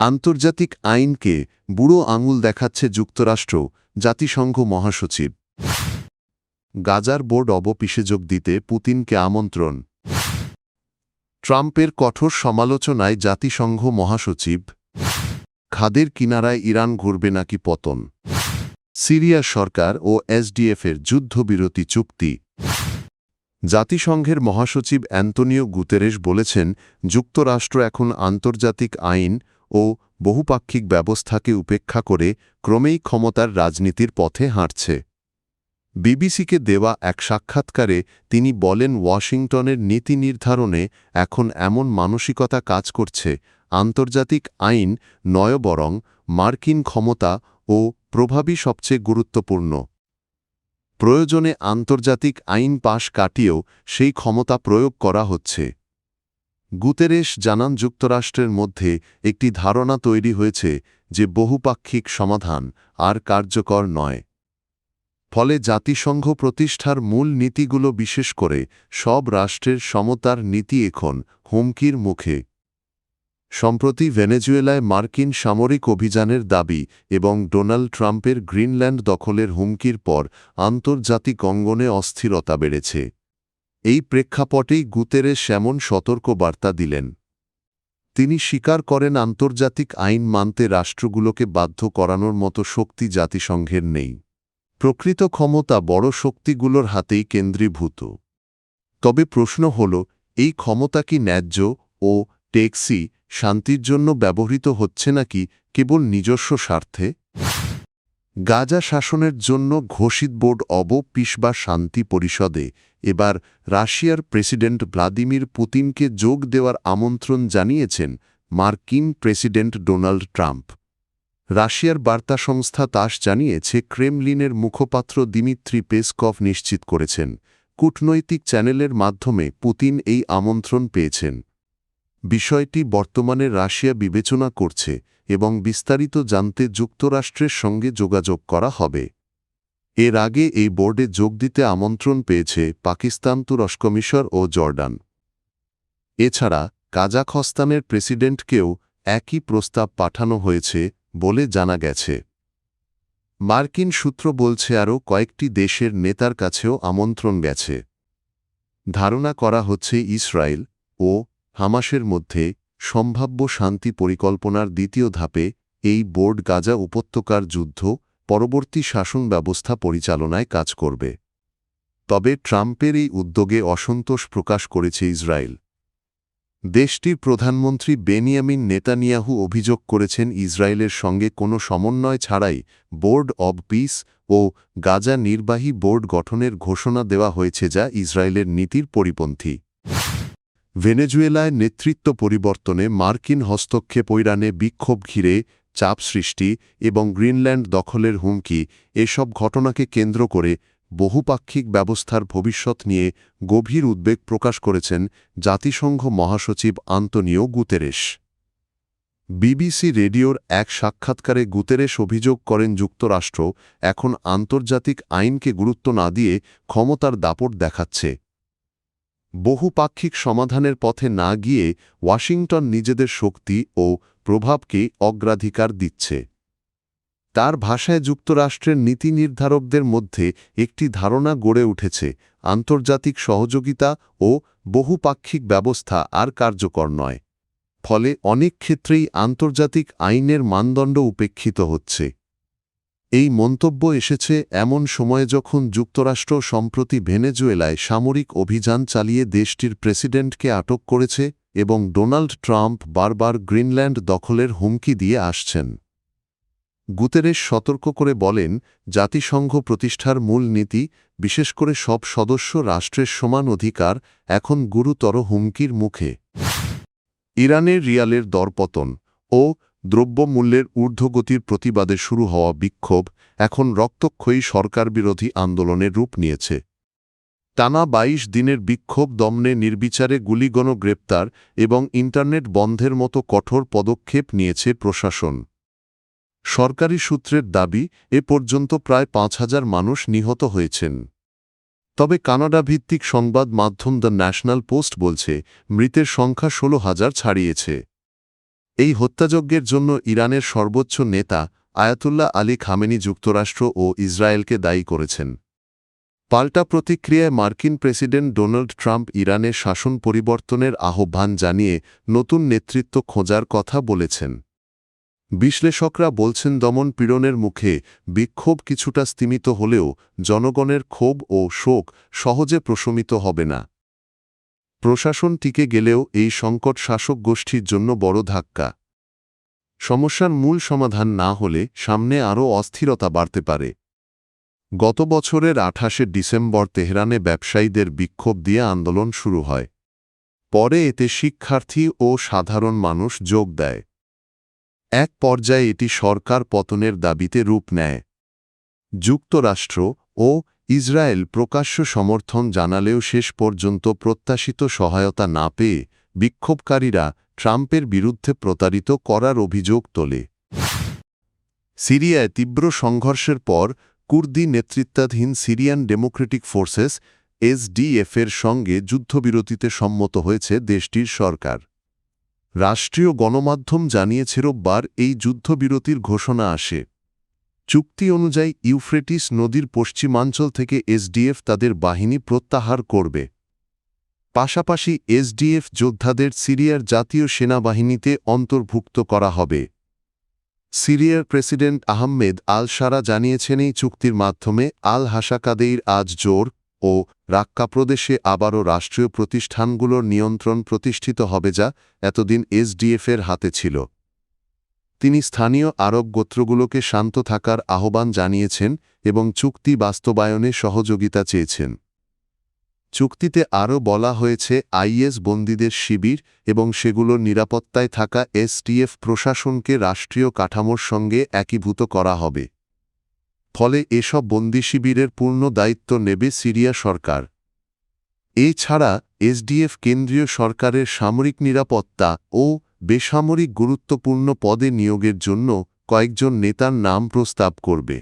আন্তর্জাতিক আইনকে বুড়ো আঙুল দেখাচ্ছে যুক্তরাষ্ট্র, জাতিসংঘ মহাসচিব। গাজার বোর্ড অবপিসে যোগ দিতে পুতিনকে আমন্ত্রণ। ট্রাম্পের কঠোর সমালোচনায় জাতিসংঘ মহাসচিব। খাদের কিনারায় ইরান ঘুরবে নাকি পতন। সিরিয়া সরকার ও এসডিএফের যুদ্ধবিরতি চুক্তি। জাতিসংঘের মহাসচিব অ্যান্তোনিও গুতেরেস বলেছেন, যুক্তরাষ্ট্র এখন আন্তর্জাতিক আইন ও বহুপাক্ষিক ব্যবস্থাকে উপেক্ষা করে ক্রমেই ক্ষমতার রাজনীতির পথে হাঁটছে। বিবিসিকে দেওয়া এক সাক্ষাৎকারে তিনি বলেন, ওয়াশিংটনের নীতি নির্ধারণে এখন এমন মানসিকতা কাজ করছে, আন্তর্জাতিক আইন নয় বরং মার্কিন ক্ষমতা ও প্রভাবই সবচেয়ে গুরুত্বপূর্ণ। প্রয়োজনে আন্তর্জাতিক আইন পাশ কাটিয়েও সেই ক্ষমতা প্রয়োগ করা হচ্ছে। গুতেরেস জানান, যুক্তরাষ্ট্রের মধ্যে একটি ধারণা তৈরি হয়েছে যে বহুপাক্ষিক সমাধান আর কার্যকর নয়। ফলে জাতিসংঘ প্রতিষ্ঠার মূল নীতিগুলো, বিশেষ করে সব রাষ্ট্রের সমতার নীতি, এখন হুমকির মুখে। সম্প্রতি ভেনেজুয়েলায় মার্কিন সামরিক অভিযানের দাবি এবং ডোনাল্ড ট্রাম্পের গ্রিনল্যান্ড দখলের হুমকির পর আন্তর্জাতিক অঙ্গনে অস্থিরতা বেড়েছে। এই প্রেক্ষাপটেই গুতেরেস এমন সতর্ক বার্তা দিলেন। তিনি স্বীকার করেন, আন্তর্জাতিক আইন মানতে রাষ্ট্রগুলোকে বাধ্য করানোর মতো শক্তি জাতিসংঘের নেই। প্রকৃত ক্ষমতা বড় শক্তিগুলোর হাতেই কেন্দ্রীভূত। তবে প্রশ্ন হল, এই ক্ষমতা কি ন্যায্য ও টেকসই শান্তির জন্য ব্যবহৃত হচ্ছে নাকি কেবল নিজস্ব স্বার্থে? গাজা শাসনের জন্য ঘোষিত বোর্ড অব-পিস বা শান্তি পরিষদে এবার রাশিয়ার প্রেসিডেন্ট ভ্লাদিমির পুতিনকে যোগ দেওয়ার আমন্ত্রণ জানিয়েছেন মার্কিন প্রেসিডেন্ট ডোনাল্ড ট্রাম্প। রাশিয়ার বার্তা সংস্থা তাস জানিয়েছে, ক্রেমলিনের মুখপাত্র দিমিত্রি পেসকভ নিশ্চিত করেছেন, কূটনৈতিক চ্যানেলের মাধ্যমে পুতিন এই আমন্ত্রণ পেয়েছেন। বিষয়টি বর্তমানে রাশিয়া বিবেচনা করছে এবং বিস্তারিত জানতে যুক্তরাষ্ট্রের সঙ্গে যোগাযোগ করা হবে। এর আগে এই বোর্ডে যোগ দিতে আমন্ত্রণ পেয়েছে পাকিস্তান, তুরস্ক, মিশর ও জর্ডান। এছাড়া কাজাখস্তানের প্রেসিডেন্টকেও একই প্রস্তাব পাঠানো হয়েছে বলে জানা গেছে। মার্কিন সূত্র বলছে, আরও কয়েকটি দেশের নেতার কাছেও আমন্ত্রণ গেছে। ধারণা করা হচ্ছে, ইসরায়েল ও হামাসের মধ্যে সম্ভাব্য শান্তি পরিকল্পনার দ্বিতীয় ধাপে এই বোর্ড গাজা উপত্যকার যুদ্ধ পরবর্তী শাসন ব্যবস্থা পরিচালনায় কাজ করবে। তবে ট্রাম্পের এই উদ্যোগে অসন্তোষ প্রকাশ করেছে ইসরায়েল। দেশটির প্রধানমন্ত্রী বেনিয়ামিন নেতানিয়াহু অভিযোগ করেছেন, ইসরায়েলের সঙ্গে কোনো সমন্বয় ছাড়াই বোর্ড অব পিস ও গাজা নির্বাহী বোর্ড গঠনের ঘোষণা দেওয়া হয়েছে, যা ইসরায়েলের নীতির পরিপন্থী। ভেনেজুয়েলায় নেতৃত্ব পরিবর্তনে মার্কিন হস্তক্ষেপ, ইরানে বিক্ষোভ ঘিরে চাপ সৃষ্টি এবং গ্রিনল্যান্ড দখলের হুমকি, এসব ঘটনাকে কেন্দ্র করে বহুপাক্ষিক ব্যবস্থার ভবিষ্যৎ নিয়ে গভীর উদ্বেগ প্রকাশ করেছেন জাতিসংঘ মহাসচিব আন্তোনিও গুতেরেস। বিবিসি রেডিওর এক সাক্ষাৎকারে গুতেরেস অভিযোগ করেন, যুক্তরাষ্ট্র এখন আন্তর্জাতিক আইনকে গুরুত্ব না দিয়ে ক্ষমতার দাপট দেখাচ্ছে। বহুপাক্ষিক সমাধানের পথে না গিয়ে ওয়াশিংটন নিজেদের শক্তি ও প্রভাবকে অগ্রাধিকার দিচ্ছে। তার ভাষায়, যুক্তরাষ্ট্রের নীতি নির্ধারকদের মধ্যে একটি ধারণা গড়ে উঠেছে, আন্তর্জাতিক সহযোগিতা ও বহুপাক্ষিক ব্যবস্থা আর কার্যকর নয়। ফলে অনেক ক্ষেত্রেই আন্তর্জাতিক আইনের মানদণ্ড উপেক্ষিত হচ্ছে। এই মন্তব্য এসেছে এমন সময়ে যখন যুক্তরাষ্ট্র সম্প্রতি ভেনেজুয়েলায় সামরিক অভিযান চালিয়ে দেশটির প্রেসিডেন্টকে আটক করেছে এবং ডোনাল্ড ট্রাম্প বারবার গ্রিনল্যান্ড দখলের হুমকি দিয়ে আসছেন। গুতেরেস সতর্ক করে বলেন, জাতিসংঘ প্রতিষ্ঠার মূল নীতি, বিশেষ করে সব সদস্য রাষ্ট্রের সমান অধিকার, এখন গুরুতর হুমকির মুখে। ইরানের রিয়ালের দরপতন ও দ্রব্যমূল্যের ঊর্ধ্বগতির প্রতিবাদে শুরু হওয়া বিক্ষোভ এখন রক্তক্ষয়ী সরকারবিরোধী আন্দোলনের রূপ নিয়েছে। টানা ২২ দিনের বিক্ষোভ দমনে নির্বিচারে গুলি, গণগ্রেপ্তার এবং ইন্টারনেট বন্ধের মতো কঠোর পদক্ষেপ নিয়েছে প্রশাসন। সরকারি সূত্রের দাবি, এ পর্যন্ত প্রায় ৫,০০০ মানুষ নিহত হয়েছেন। তবে কানাডা ভিত্তিক সংবাদ মাধ্যম দ্য ন্যাশনাল পোস্ট বলছে, মৃতের সংখ্যা ১৬,০০০ ছাড়িয়েছে। এই হত্যাযজ্ঞের জন্য ইরানের সর্বোচ্চ নেতা আয়াতুল্লাহ আলী খামেনি যুক্তরাষ্ট্র ও ইসরায়েলকে দায়ী করেছেন। পাল্টা প্রতিক্রিয়ায় মার্কিন প্রেসিডেন্ট ডোনাল্ড ট্রাম্প ইরানের শাসন পরিবর্তনের আহ্বান জানিয়ে নতুন নেতৃত্ব খোঁজার কথা বলেছেন। বিশ্লেষকরা বলছেন দমন পীড়নের মুখে বিক্ষোভ কিছুটা স্তিমিত হলেও জনগণের ক্ষোভ ও শোক সহজে প্রশমিত হবে না। প্রশাসন টিকে গেলেও এই সংকট শাসক গোষ্ঠীর জন্য বড় ধাক্কা। সমস্যার মূল সমাধান না হলে সামনে আরও অস্থিরতা বাড়তে পারে। গত বছরের 28শে ডিসেম্বর তেহরানে ব্যবসায়ীদের বিক্ষোভ দিয়ে আন্দোলন শুরু হয়। পরে এতে শিক্ষার্থী ও সাধারণ মানুষ যোগ দেয়। এক পর্যায়ে এটি সরকার পতনের দাবিতে রূপ নেয়। যুক্তরাষ্ট্র ও ইসরায়েল প্রকাশ্য সমর্থন জানালেও শেষ পর্যন্ত প্রত্যাশিত সহায়তা না পেয়ে বিক্ষোভকারীরা ট্রাম্পের বিরুদ্ধে প্রতারিত করার অভিযোগ তোলে। সিরিয়ায় তীব্র সংঘর্ষের পর কুর্দি নেতৃত্বাধীন সিরিয়ান ডেমোক্রেটিক ফোর্সেস এসডিএফের সঙ্গে যুদ্ধবিরতিতে সম্মত হয়েছে দেশটির সরকার। রাষ্ট্রীয় গণমাধ্যম জানিয়েছে রোববার এই যুদ্ধবিরতির ঘোষণা আসে। চুক্তি অনুযায়ী ইউফ্রেটিস নদীর পশ্চিমাঞ্চল থেকে এসডিএফ তাদের বাহিনী প্রত্যাহার করবে। পাশাপাশি এসডিএফ যোদ্ধাদের সিরিয়ার জাতীয় সেনাবাহিনীতে অন্তর্ভুক্ত করা হবে। সিরিয়ার প্রেসিডেন্ট আহমেদ আল শারা জানিয়েছেন এই চুক্তির মাধ্যমে আল হাসাকাদেইর আজ জোর ও রাক্কা প্রদেশে আবারও রাষ্ট্রীয় প্রতিষ্ঠানগুলোর নিয়ন্ত্রণ প্রতিষ্ঠিত হবে যা এতদিন এসডিএফের হাতে ছিল। তিনি স্থানীয় আরব গোত্রগুলোকে শান্ত থাকার আহ্বান জানিয়েছেন এবং চুক্তি বাস্তবায়নে সহযোগিতা চেয়েছেন। চুক্তিতে আরও বলা হয়েছে আইএস বন্দীদের শিবির এবং সেগুলোর নিরাপত্তায় থাকা এসটিএফ প্রশাসনকে রাষ্ট্রীয় কাঠামোর সঙ্গে একীভূত করা হবে। ফলে এসব বন্দী শিবিরের পূর্ণ দায়িত্ব নেবে সিরিয়া সরকার। এছাড়া এসডিএফ কেন্দ্রীয় সরকারের সামরিক নিরাপত্তা ও বেসামরিক গুরুত্বপূর্ণ পদে নিয়োগের জন্য কয়েকজন নেতার নাম প্রস্তাব করবে।